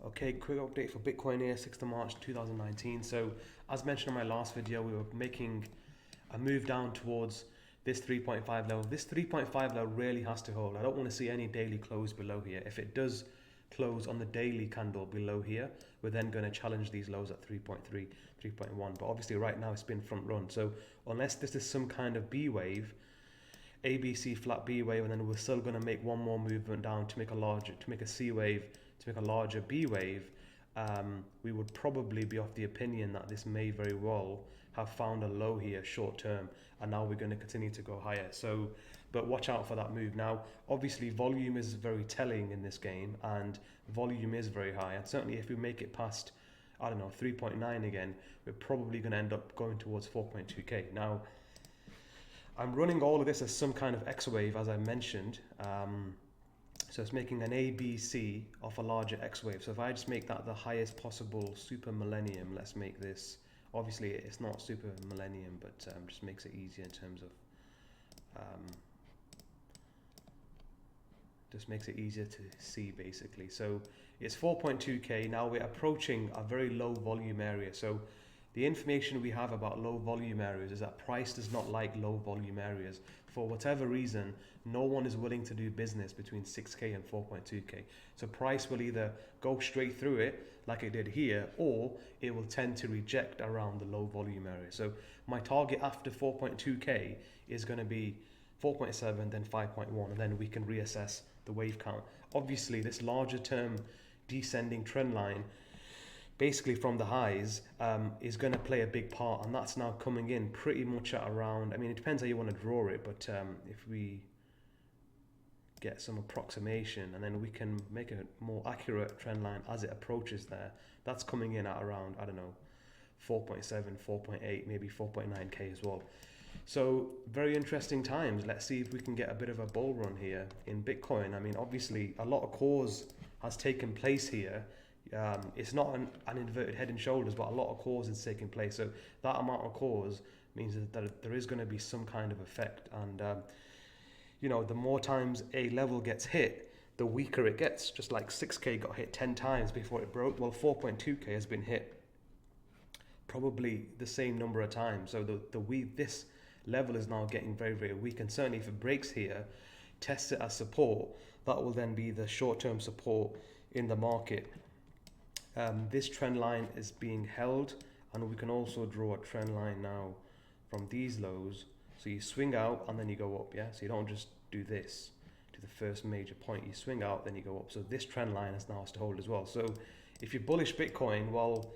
Okay, quick update for Bitcoin here, 6th of March 2019. So, as mentioned in my last video, we were making a move down towards this 3.5 level. This 3.5 level really has to hold. I don't want to see any daily close below here. If it does close on the daily candle below here, we're then going to challenge these lows at 3.3, 3.1. But obviously right now it's been front run. So unless this is some kind of B wave, ABC flat B wave, and then we're still going to make one more movement down to make a C wave, to make a larger B wave, we would probably be of the opinion that this may very well have found a low here short term, and now we're going to continue to go higher. So, but watch out for that move. Now, obviously volume is very telling in this game, and volume is very high, and certainly if we make it past, I don't know, 3.9 again, we're probably going to end up going towards 4.2k. Now, I'm running all of this as some kind of X wave, as I mentioned. So it's making an ABC of a larger X wave. So if I just make that the highest possible super millennium, let's make this, obviously it's not super millennium, but just makes it easier in terms of, just makes it easier to see basically. So it's 4.2k. Now we're approaching a very low volume area. So the information we have about low volume areas is that price does not like low volume areas. For whatever reason, no one is willing to do business between 6k and 4.2k. So price will either go straight through it like it did here, or it will tend to reject around the low volume area. So my target after 4.2k is going to be 4.7, then 5.1, and then we can reassess the wave count. Obviously, this larger term descending trend line, basically from the highs, is going to play a big part, and that's now coming in pretty much at around, I mean it depends how you want to draw it, but if we get some approximation and then we can make a more accurate trend line as it approaches there, that's coming in at around, I don't know, 4.7, 4.8, maybe 4.9k as well. So very interesting times. Let's see if we can get a bit of a bull run here in Bitcoin. I mean obviously a lot of cause has taken place here. It's not an inverted head and shoulders, but a lot of cause is taking place. So that amount of cause means that there is going to be some kind of effect. And, you know, the more times a level gets hit, the weaker it gets. Just like 6k got hit 10 times before it broke. Well, 4.2k has been hit probably the same number of times. So this level is now getting very, very weak. And certainly if it breaks here, tests it as support, that will then be the short-term support in the market. This trend line is being held, and we can also draw a trend line now from these lows. So you swing out and then you go up, yeah? So you don't just do this to the first major point. You swing out, then you go up. So this trend line has to hold as well. So if you're bullish Bitcoin, well,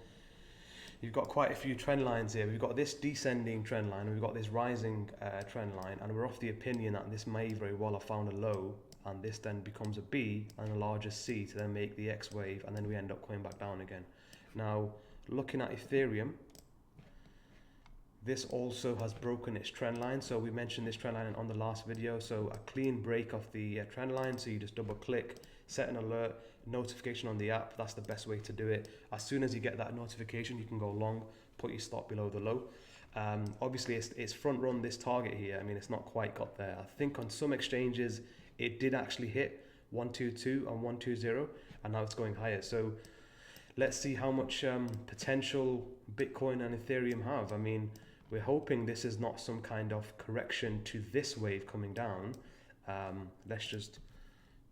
you've got quite a few trend lines here. We've got this descending trend line, and we've got this rising trend line, and we're of the opinion that this may very well have found a low, and this then becomes a B and a larger C to then make the X wave, and then we end up going back down again. Now, looking at Ethereum, this also has broken its trend line. So we mentioned this trend line on the last video. So a clean break of the trend line. So you just double click, set an alert, notification on the app. That's the best way to do it. As soon as you get that notification, you can go long, put your stop below the low. Obviously, it's front run this target here. I mean, it's not quite got there. I think on some exchanges, it did actually hit 122 and 120, and now it's going higher. So let's see how much potential Bitcoin and Ethereum have. I mean, we're hoping this is not some kind of correction to this wave coming down. Let's just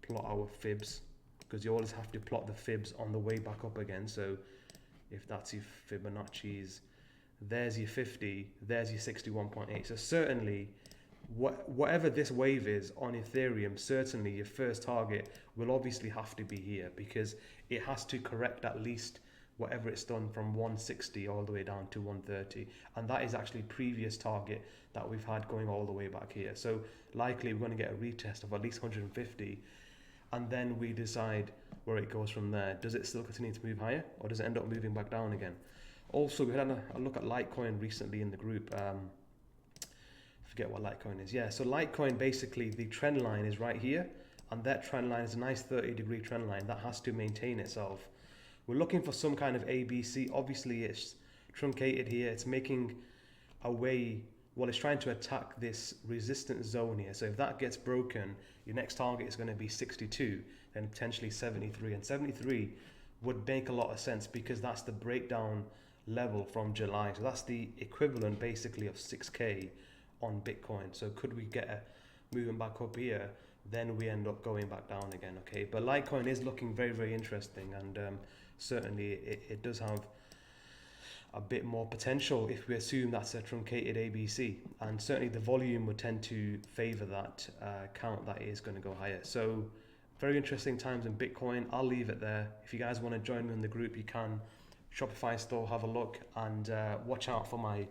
plot our fibs, because you always have to plot the fibs on the way back up again. So if that's your Fibonacci's, there's your 50, there's your 61.8. So certainly, whatever this wave is on Ethereum, certainly your first target will obviously have to be here, because it has to correct at least whatever it's done from 160 all the way down to 130, and that is actually previous target that we've had going all the way back here. So likely we're going to get a retest of at least 150, and then we decide where it goes from there. Does it still continue to move higher, or does it end up moving back down again? Also, we had a look at Litecoin recently in the group. Forget what Litecoin is. Yeah, so Litecoin, basically the trend line is right here, and that trend line is a nice 30-degree trend line that has to maintain itself. We're looking for some kind of ABC. Obviously it's truncated here. It's making a way, well, it's trying to attack this resistance zone here. So if that gets broken, your next target is going to be 62, then potentially 73, and 73 would make a lot of sense, because that's the breakdown level from July. So that's the equivalent basically of 6k on Bitcoin. So could we get a moving back up here, then we end up going back down again. Okay, but Litecoin is looking very, very interesting, and certainly it does have a bit more potential if we assume that's a truncated ABC, and certainly the volume would tend to favor that count that is going to go higher. So very interesting times in Bitcoin. I'll leave it there. If you guys want to join me in the group, you can. Shopify store, have a look, and watch out for my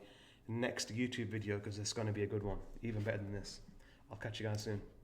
next YouTube video, because it's going to be a good one, even better than this. I'll catch you guys soon.